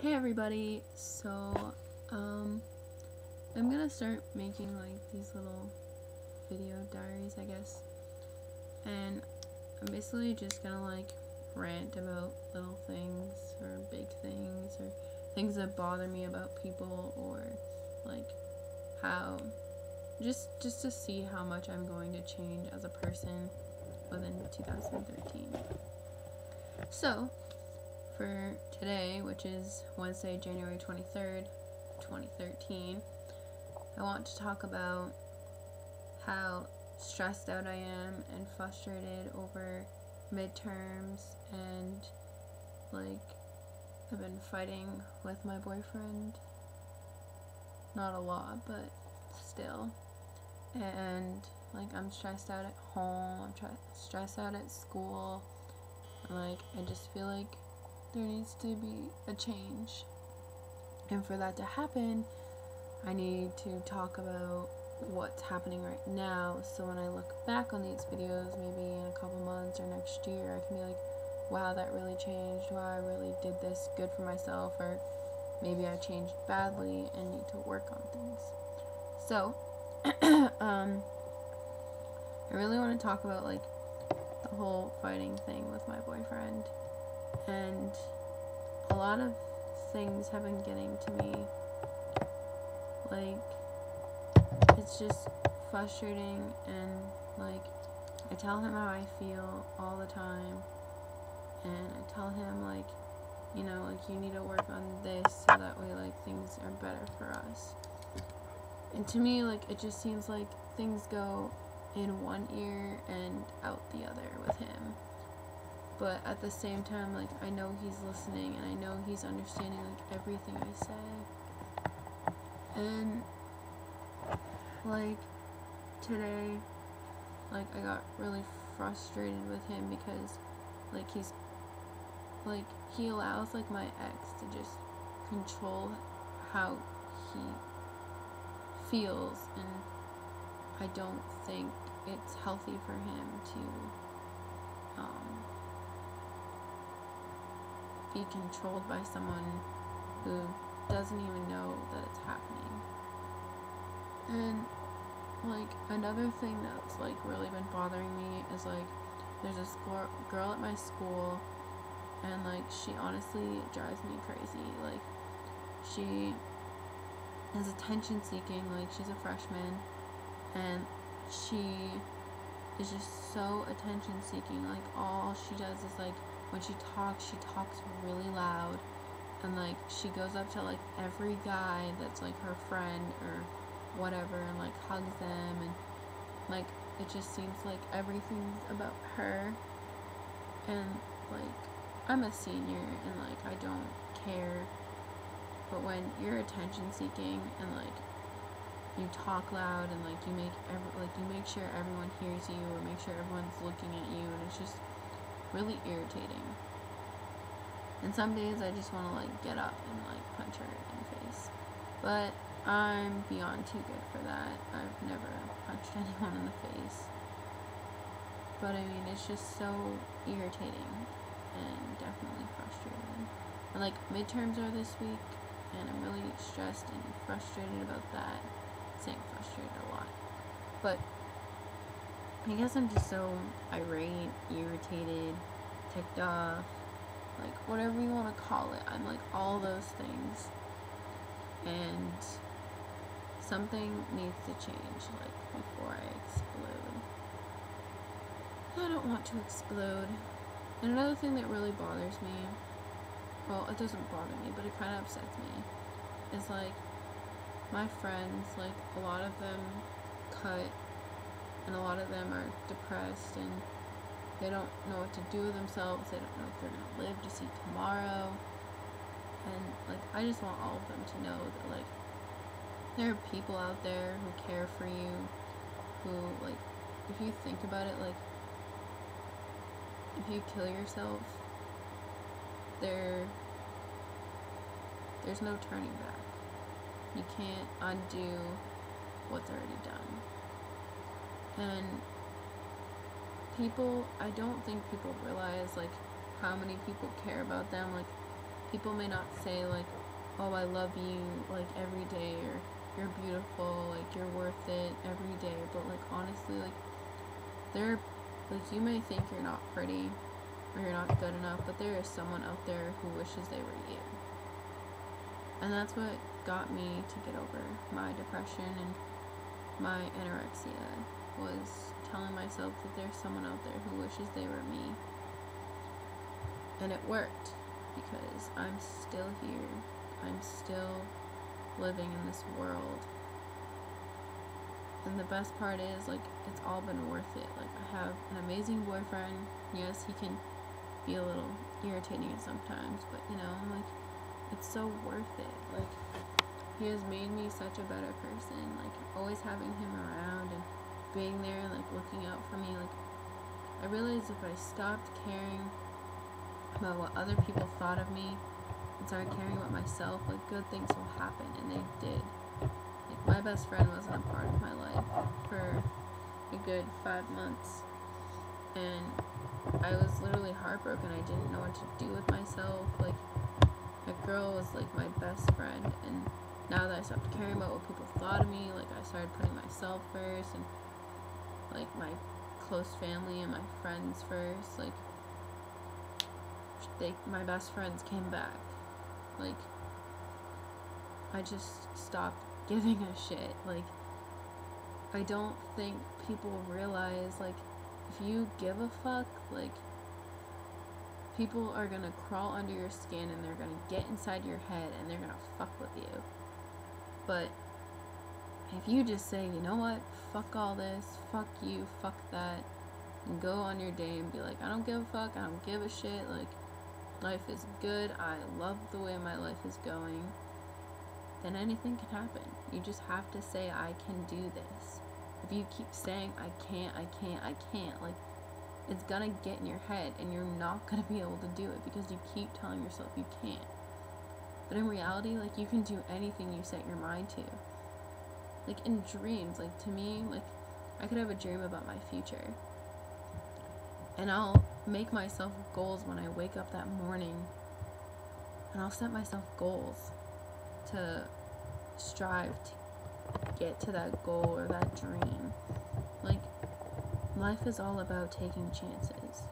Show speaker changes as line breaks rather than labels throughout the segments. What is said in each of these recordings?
Hey everybody, so I'm gonna start making like these little video diaries, I guess, and I'm basically just gonna like rant about little things or big things or things that bother me about people, or like how just to see how much I'm going to change as a person within 2013. So for today, which is Wednesday, January 23rd, 2013, I want to talk about how stressed out I am and frustrated over midterms, and like I've been fighting with my boyfriend. Not a lot, but still. And like I'm stressed out at home, I'm stressed out at school. Like I just feel like there needs to be a change. And for that to happen, I need to talk about what's happening right now, so when I look back on these videos, maybe in a couple months or next year, I can be like, wow, that really changed. Wow, I really did this good for myself, or maybe I changed badly and need to work on things. So, I really want to talk about like the whole fighting thing with my boyfriend, and a lot of things have been getting to me. Like, it's just frustrating, and like I tell him how I feel all the time, and I tell him like, you know, like you need to work on this so that way like things are better for us. And to me, like, it just seems like things go in one ear and out the other with him. But at the same time, like, I know he's listening and I know he's understanding like everything I say. And like today, like I got really frustrated with him because like he allows like my ex to just control how he feels, and I don't think it's healthy for him to be controlled by someone who doesn't even know that it's happening. And like another thing that's like really been bothering me is like there's this girl at my school, and like she honestly drives me crazy. Like she is attention seeking, like she's a freshman, and she is just so attention seeking. Like all she does is like when she talks really loud, and like she goes up to like every guy that's like her friend or whatever and like hugs them, and like it just seems like everything's about her. And like I'm a senior and like I don't care, but when you're attention seeking and like you talk loud and like you make sure everyone hears you or make sure everyone's looking at you, and it's just really irritating. And some days I just want to like get up and like punch her in the face, but I'm beyond too good for that. I've never punched anyone in the face, but I mean it's just so irritating and definitely frustrating. And like midterms are this week, and I'm really stressed and frustrated about that. Saying frustrated a lot, but I guess I'm just so irate, irritated, ticked off, like whatever you want to call it. I'm like all those things, and something needs to change like before I explode. I don't want to explode. And another thing that really bothers me, well, it doesn't bother me, but it kind of upsets me, is like my friends, like a lot of them cut, and a lot of them are depressed, and they don't know what to do with themselves. They don't know if they're going to live to see tomorrow. And like I just want all of them to know that like there are people out there who care for you, who like if you think about it, like if you kill yourself, there's no turning back. You can't undo what's already done. And I don't think people realize like how many people care about them. Like people may not say like, oh, I love you like every day, or you're beautiful, like you're worth it every day, but like honestly, like they're like, you may think you're not pretty or you're not good enough, but there is someone out there who wishes they were you. And that's what got me to get over my depression and my anorexia, was telling myself that there's someone out there who wishes they were me. And it worked, because I'm still here. I'm still living in this world. And the best part is, like, it's all been worth it. Like, I have an amazing boyfriend. Yes, he can be a little irritating at sometimes, but, you know, like, it's so worth it. Like, he has made me such a better person. Like, always having him around and being there, like, looking out for me. Like, I realized if I stopped caring about what other people thought of me and started caring about myself, like, good things will happen, and they did. Like, my best friend wasn't a part of my life for a good 5 months, and I was literally heartbroken. I didn't know what to do with myself. Like, that girl was like my best friend, and now that I stopped caring about what people thought of me, like, I started putting myself first, and like my close family and my friends first. Like, my best friends came back. Like, I just stopped giving a shit. Like, I don't think people realize, like, if you give a fuck, like, people are gonna crawl under your skin, and they're gonna get inside your head, and they're gonna fuck with you. But if you just say, you know what, fuck all this, fuck you, fuck that, and go on your day and be like, I don't give a fuck, I don't give a shit, like, life is good, I love the way my life is going, then anything can happen. You just have to say, I can do this. If you keep saying, I can't, like, it's gonna get in your head, and you're not gonna be able to do it, because you keep telling yourself you can't. But in reality, like, you can do anything you set your mind to. Like, in dreams, like, to me, like, I could have a dream about my future, and I'll make myself goals when I wake up that morning, and I'll set myself goals to strive to get to that goal or that dream. Like, life is all about taking chances.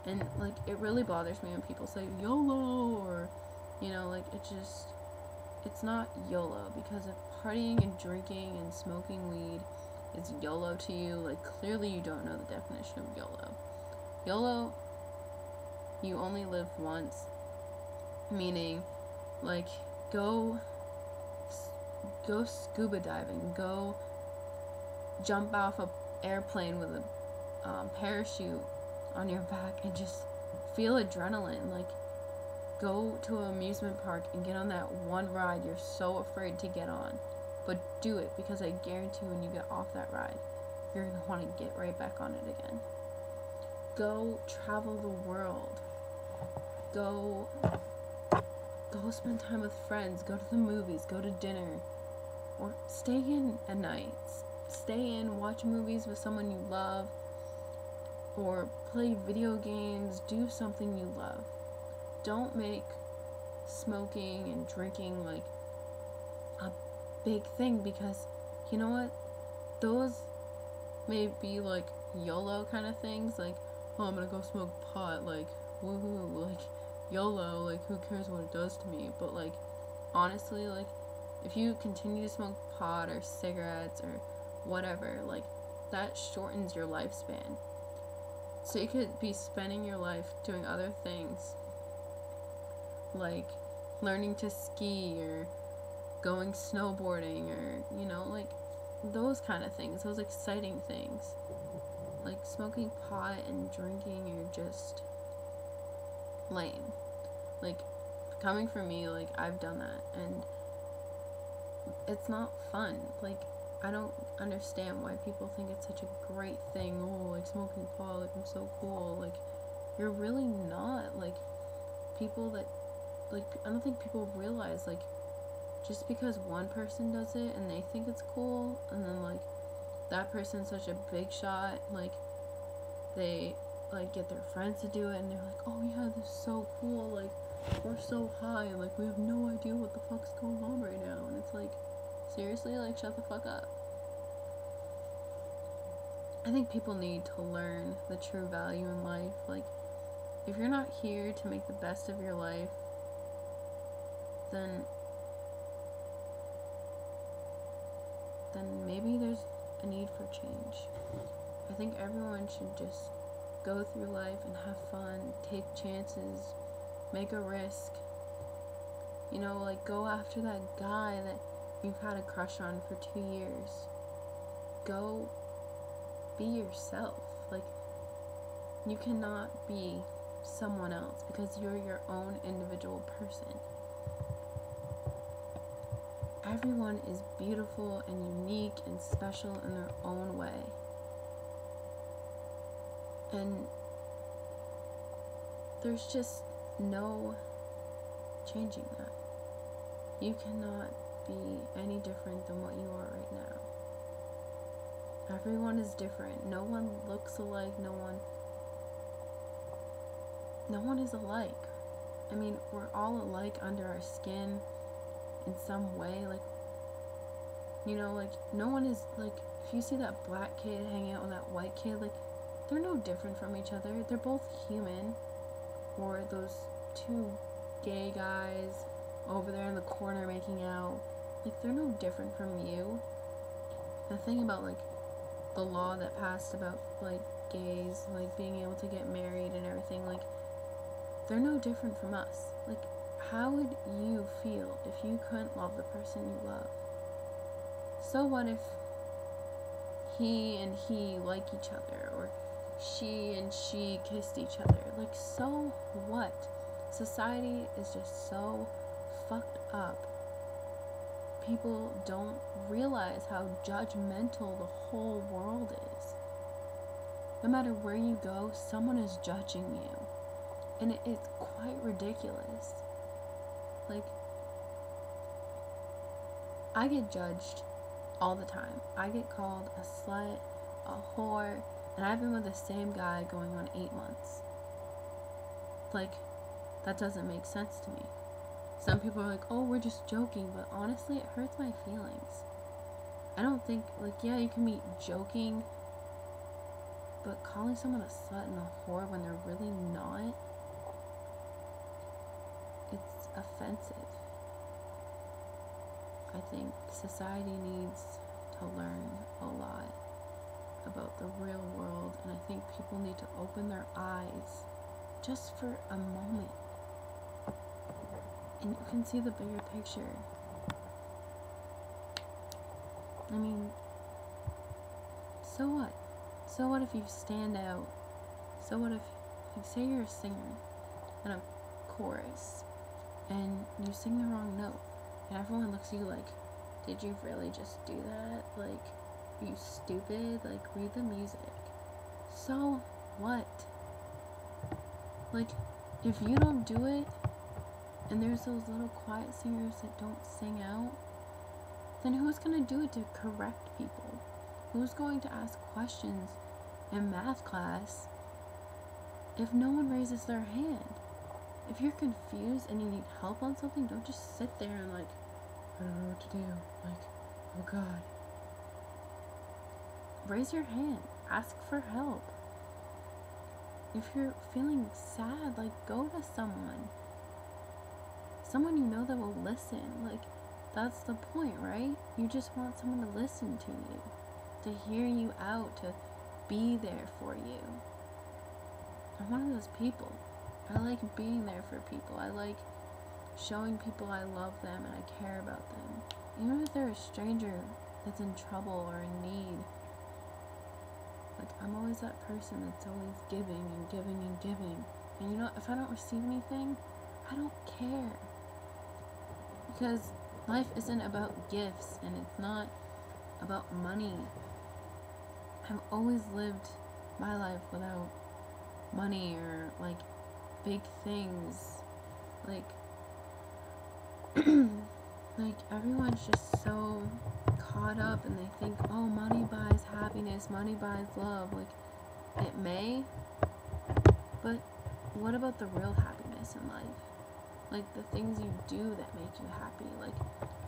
And, like, it really bothers me when people say YOLO, or, you know, like, it's not YOLO, because if partying and drinking and smoking weed is YOLO to you, like, clearly you don't know the definition of YOLO. YOLO, you only live once, meaning, like, go scuba diving, go jump off a airplane with a parachute on your back and just feel adrenaline. Like, go to an amusement park and get on that one ride you're so afraid to get on, but do it, because I guarantee when you get off that ride, you're gonna want to get right back on it again. Go travel the world. Go spend time with friends. Go to the movies. Go to dinner. Or stay in at night. Stay in, watch movies with someone you love. Or play video games. Do something you love. Don't make smoking and drinking like a big thing, because you know what? Those may be like YOLO kind of things, like, oh, I'm gonna go smoke pot, like, woohoo, like, YOLO, like, who cares what it does to me? But, like, honestly, like, if you continue to smoke pot or cigarettes or whatever, like, that shortens your lifespan. So you could be spending your life doing other things, like learning to ski or going snowboarding, or, you know, like, those kind of things, those exciting things. Like, smoking pot and drinking are just lame. Like, coming from me, like, I've done that, and it's not fun. Like, I don't understand why people think it's such a great thing. Oh, like, smoking pot, like, I'm so cool. Like, you're really not. Like, people that, like, I don't think people realize, like, just because one person does it and they think it's cool, and then, like, that person's such a big shot, like, they, like, get their friends to do it, and they're like, oh yeah, this is so cool, like, we're so high, like, we have no idea what the fuck's going on right now. And it's like, seriously, like, shut the fuck up. I think people need to learn the true value in life. Like, if you're not here to make the best of your life, then maybe there's a need for change. I think everyone should just go through life and have fun, take chances, make a risk. You know, like, go after that guy that you've had a crush on for 2 years. Go be yourself. Like, you cannot be someone else because you're your own individual person. Everyone is beautiful and unique and special in their own way. And there's just no changing that. You cannot be any different than what you are right now. Everyone is different. No one looks alike. No one is alike. I mean, we're all alike under our skin in some way. Like, you know, like, no one is, like, if you see that black kid hanging out with that white kid, like, they're no different from each other. They're both human. Or those two gay guys over there in the corner making out, like, they're no different from you. The thing about, like, the law that passed about, like, gays, like, being able to get married and everything, like, they're no different from us. Like, how would you feel if you couldn't love the person you love? So what if he and he like each other, or she and she kissed each other? Like, so what? Society is just so fucked up. People don't realize how judgmental the whole world is. No matter where you go, someone is judging you. And it's quite ridiculous. Like, I get judged all the time. I get called a slut, a whore, and I've been with the same guy going on 8 months. Like, that doesn't make sense to me. Some people are like, oh, we're just joking, but honestly, it hurts my feelings. I don't think, like, yeah, you can be joking, but calling someone a slut and a whore when they're really not, it's offensive. I think society needs to learn a lot about the real world, and I think people need to open their eyes just for a moment. And you can see the bigger picture. I mean, so what? So what if you stand out? So what if, like, say you're a singer in a chorus and you sing the wrong note, and everyone looks at you like, did you really just do that? Like, are you stupid? Like, read the music. So what? Like, if you don't do it, and there's those little quiet singers that don't sing out, then who's going to do it to correct people? Who's going to ask questions in math class if no one raises their hand? If you're confused and you need help on something, don't just sit there and, like, I don't know what to do. Like, oh God. Raise your hand. Ask for help. If you're feeling sad, like, go to someone. Someone you know that will listen. Like, that's the point, right? You just want someone to listen to you, to hear you out, to be there for you. I'm one of those people. I like being there for people. I like showing people I love them and I care about them. Even if they're a stranger that's in trouble or in need. Like, I'm always that person that's always giving and giving and giving. And you know, if I don't receive anything, I don't care. Because life isn't about gifts, and it's not about money. I've always lived my life without money or, like, big things. Like, like, everyone's just so caught up, and they think, oh, money buys happiness, money buys love. Like, it may, but what about the real happiness in life? like the things you do that make you happy. Like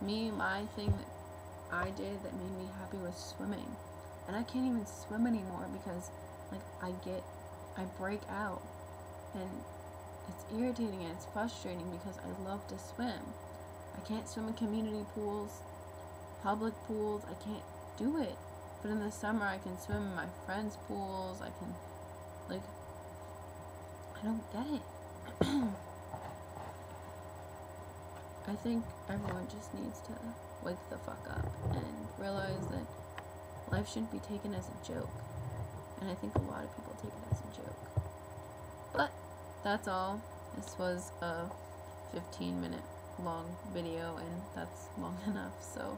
me, my thing that I did that made me happy was swimming. And I can't even swim anymore because like I break out, and it's irritating and it's frustrating because I love to swim. I can't swim in community pools, public pools. I can't do it. But in the summer I can swim in my friends' pools. I can, like, I don't get it. I think everyone just needs to wake the fuck up and realize that life shouldn't be taken as a joke. And I think a lot of people take it as a joke. But that's all. This was a 15-minute long video, and that's long enough. So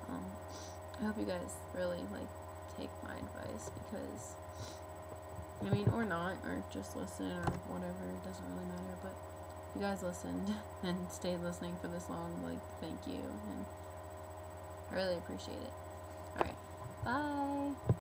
I hope you guys really like take my advice, because I mean, or not, or just listen or whatever, it doesn't really matter. But if you guys listened and stayed listening for this long, like, thank you, and I really appreciate it. Alright, bye.